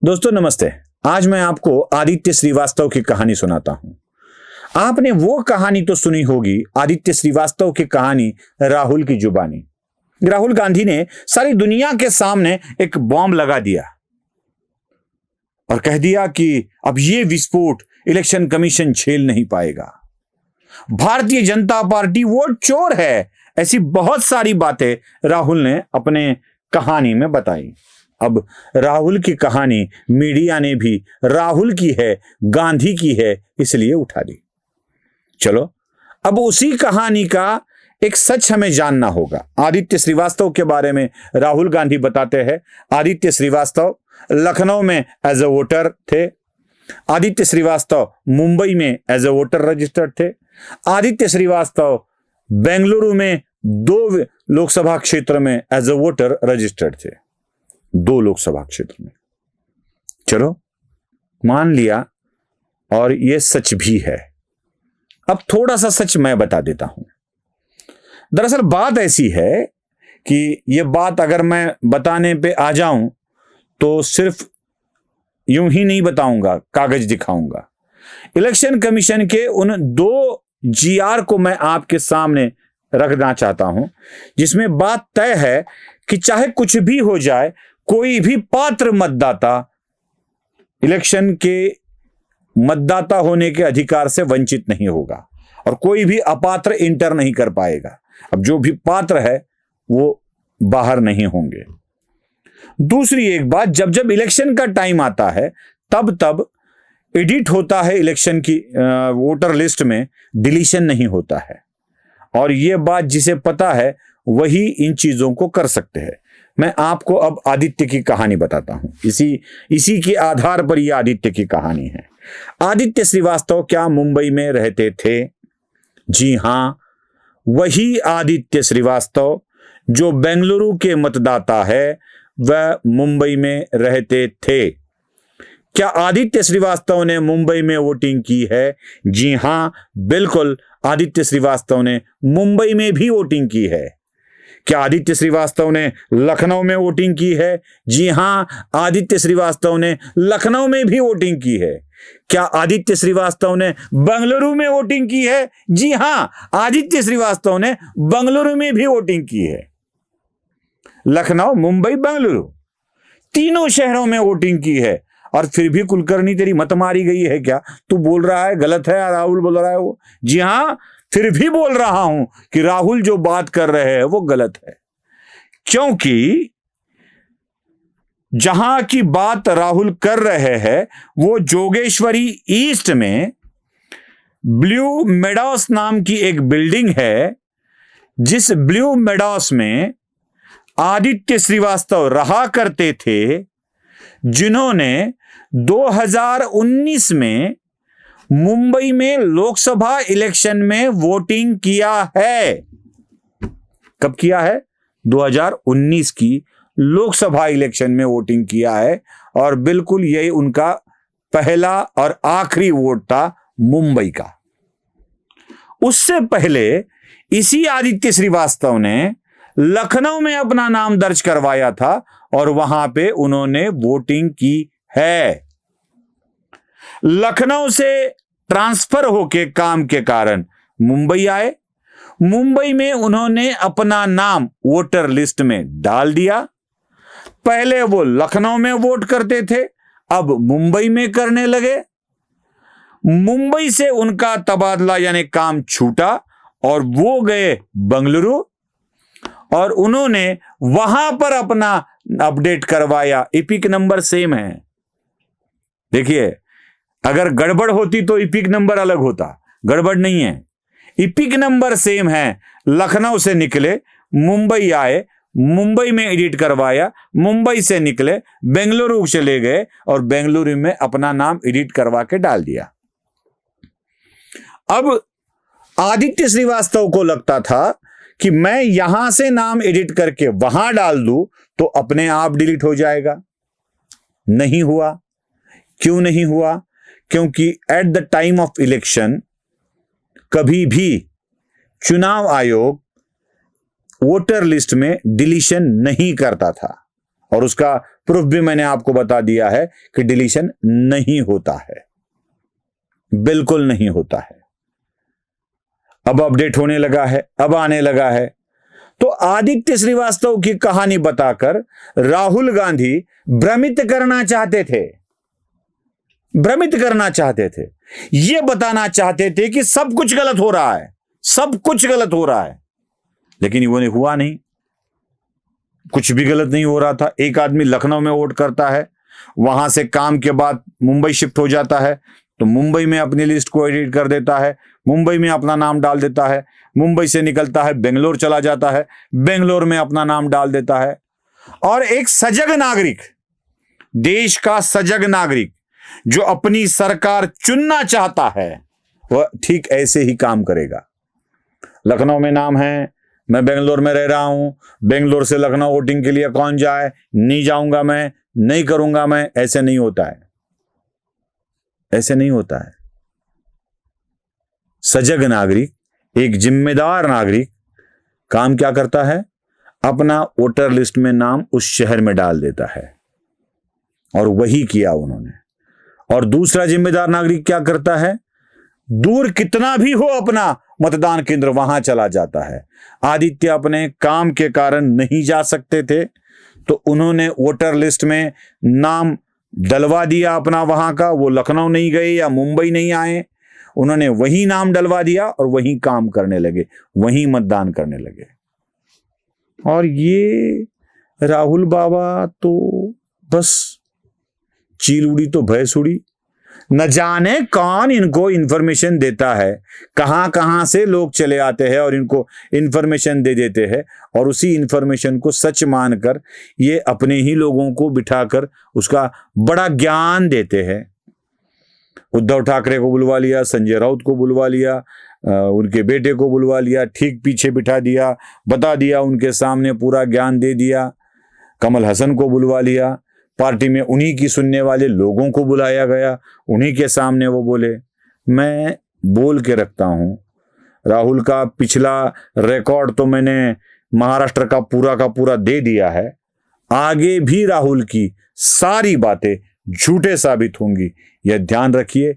दोस्तों नमस्ते। आज मैं आपको आदित्य श्रीवास्तव की कहानी सुनाता हूं। आपने वो कहानी तो सुनी होगी, आदित्य श्रीवास्तव की कहानी राहुल की जुबानी। राहुल गांधी ने सारी दुनिया के सामने एक बॉम्ब लगा दिया और कह दिया कि अब ये विस्फोट इलेक्शन कमीशन झेल नहीं पाएगा। भारतीय जनता पार्टी वोट चोर है। ऐसी बहुत सारी बातें राहुल ने अपने कहानी में बताई। अब राहुल की कहानी मीडिया ने भी राहुल की है, गांधी की है, इसलिए उठा दी। चलो अब उसी कहानी का एक सच हमें जानना होगा। आदित्य श्रीवास्तव के बारे में राहुल गांधी बताते हैं। आदित्य श्रीवास्तव लखनऊ में एज ए वोटर थे। आदित्य श्रीवास्तव मुंबई में एज ए वोटर रजिस्टर्ड थे। आदित्य श्रीवास्तव बेंगलुरु में 2 लोकसभा क्षेत्र में एज ए वोटर रजिस्टर्ड थे। 2 लोकसभा क्षेत्र में। चलो मान लिया और यह सच भी है। अब थोड़ा सा सच मैं बता देता हूं। दरअसल बात ऐसी है कि यह बात अगर मैं बताने पे आ जाऊं तो सिर्फ यूं ही नहीं बताऊंगा, कागज दिखाऊंगा। इलेक्शन कमीशन के उन 2 GR को मैं आपके सामने रखना चाहता हूं, जिसमें बात तय है कि चाहे कुछ भी हो जाए, कोई भी पात्र मतदाता इलेक्शन के मतदाता होने के अधिकार से वंचित नहीं होगा और कोई भी अपात्र इंटर नहीं कर पाएगा। अब जो भी पात्र है वो बाहर नहीं होंगे। दूसरी एक बात, जब जब इलेक्शन का टाइम आता है तब एडिट होता है इलेक्शन की वोटर लिस्ट में, डिलीशन नहीं होता है। और यह बात जिसे पता है वही इन चीजों को कर सकते हैं। मैं आपको अब आदित्य की कहानी बताता हूं। इसी के आधार पर यह आदित्य की कहानी है। आदित्य श्रीवास्तव क्या मुंबई में रहते थे? जी हां, वही आदित्य श्रीवास्तव जो बेंगलुरु के मतदाता है, वह मुंबई में रहते थे। क्या आदित्य श्रीवास्तव ने मुंबई में वोटिंग की है? जी हां, बिल्कुल, आदित्य श्रीवास्तव ने मुंबई में भी वोटिंग की है। क्या आदित्य श्रीवास्तव ने लखनऊ में वोटिंग की है? जी हां, आदित्य श्रीवास्तव ने लखनऊ में भी वोटिंग की है। क्या आदित्य श्रीवास्तव ने बेंगलुरु में वोटिंग की है? जी हां, आदित्य श्रीवास्तव ने बेंगलुरु में भी वोटिंग की है। लखनऊ, मुंबई, बेंगलुरु, तीनों शहरों में वोटिंग की है। और फिर भी कुलकर्णी तेरी मत मारी गई है क्या? तू बोल रहा है गलत है, राहुल बोल रहा है वो। जी हां, फिर भी बोल रहा हूं कि राहुल जो बात कर रहे हैं वो गलत है, क्योंकि जहां की बात राहुल कर रहे हैं वो जोगेश्वरी ईस्ट में ब्लू मेडॉस नाम की एक बिल्डिंग है, जिस ब्लू मेडॉस में आदित्य श्रीवास्तव रहा करते थे, जिन्होंने 2019 में मुंबई में लोकसभा इलेक्शन में वोटिंग किया है। कब किया है? 2019 की लोकसभा इलेक्शन में वोटिंग किया है। और बिल्कुल यही उनका पहला और आखिरी वोट था मुंबई का। उससे पहले इसी आदित्य श्रीवास्तव ने लखनऊ में अपना नाम दर्ज करवाया था और वहां पे उन्होंने वोटिंग की है। लखनऊ से ट्रांसफर होके काम के कारण मुंबई आए। मुंबई में उन्होंने अपना नाम वोटर लिस्ट में डाल दिया। पहले वो लखनऊ में वोट करते थे, अब मुंबई में करने लगे। मुंबई से उनका तबादला यानी काम छूटा और वो गए बेंगलुरु और उन्होंने वहां पर अपना अपडेट करवाया। इपिक नंबर सेम है। देखिए, अगर गड़बड़ होती तो इपिक नंबर अलग होता, गड़बड़ नहीं है, इपिक नंबर सेम है। लखनऊ से निकले, मुंबई आए, मुंबई में एडिट करवाया, मुंबई से निकले, बेंगलुरु चले गए और बेंगलुरु में अपना नाम एडिट करवा के डाल दिया। अब आदित्य श्रीवास्तव को लगता था कि मैं यहां से नाम एडिट करके वहां डाल दूं तो अपने आप डिलीट हो जाएगा। नहीं हुआ। क्यों नहीं हुआ? क्योंकि at the time of election कभी भी चुनाव आयोग वोटर लिस्ट में डिलीशन नहीं करता था। और उसका प्रूफ भी मैंने आपको बता दिया है कि डिलीशन नहीं होता है, बिल्कुल नहीं होता है। अब अपडेट होने लगा है, अब आने लगा है। तो आदित्य श्रीवास्तव की कहानी बताकर राहुल गांधी भ्रमित करना चाहते थे, भ्रमित करना चाहते थे, यह बताना चाहते थे कि सब कुछ गलत हो रहा है, सब कुछ गलत हो रहा है। लेकिन वो हुआ नहीं, कुछ भी गलत नहीं हो रहा था। एक आदमी लखनऊ में वोट करता है, वहां से काम के बाद मुंबई शिफ्ट हो जाता है, तो मुंबई में अपनी लिस्ट को एडिट कर देता है, मुंबई में अपना नाम डाल देता है, मुंबई से निकलता है बेंगलोर चला जाता है, बेंगलोर में अपना नाम डाल देता है। और एक सजग नागरिक, देश का सजग नागरिक जो अपनी सरकार चुनना चाहता है, वह ठीक ऐसे ही काम करेगा। लखनऊ में नाम है, मैं बेंगलोर में रह रहा हूं, बेंगलोर से लखनऊ वोटिंग के लिए कौन जाए, नहीं जाऊंगा मैं, नहीं करूंगा मैं, ऐसे नहीं होता है, ऐसे नहीं होता है। सजग नागरिक, एक जिम्मेदार नागरिक काम क्या करता है, अपना वोटर लिस्ट में नाम उस शहर में डाल देता है, और वही किया उन्होंने। और दूसरा जिम्मेदार नागरिक क्या करता है, दूर कितना भी हो अपना मतदान केंद्र, वहां चला जाता है। आदित्य अपने काम के कारण नहीं जा सकते थे, तो उन्होंने वोटर लिस्ट में नाम डलवा दिया अपना वहां का। वो लखनऊ नहीं गए या मुंबई नहीं आए, उन्होंने वही नाम डलवा दिया और वही काम करने लगे, वही मतदान करने लगे। और ये राहुल बाबा तो बस चील उड़ी तो भैंस उड़ी, न जाने कौन इनको इंफॉर्मेशन देता है, कहां कहां से लोग चले आते हैं और इनको इंफॉर्मेशन दे देते हैं, और उसी इंफॉर्मेशन को सच मानकर ये अपने ही लोगों को बिठाकर उसका बड़ा ज्ञान देते हैं। उद्धव ठाकरे को बुलवा लिया, संजय राउत को बुलवा लिया, उनके बेटे को बुलवा लिया, ठीक पीछे बिठा दिया, बता दिया, उनके सामने पूरा ज्ञान दे दिया। कमल हसन को बुलवा लिया, पार्टी में उन्हीं की सुनने वाले लोगों को बुलाया गया, उन्हीं के सामने वो बोले। मैं बोल के रखता हूं, राहुल का पिछला रिकॉर्ड तो मैंने महाराष्ट्र का पूरा दे दिया है, आगे भी राहुल की सारी बातें झूठे साबित होंगी, यह ध्यान रखिए।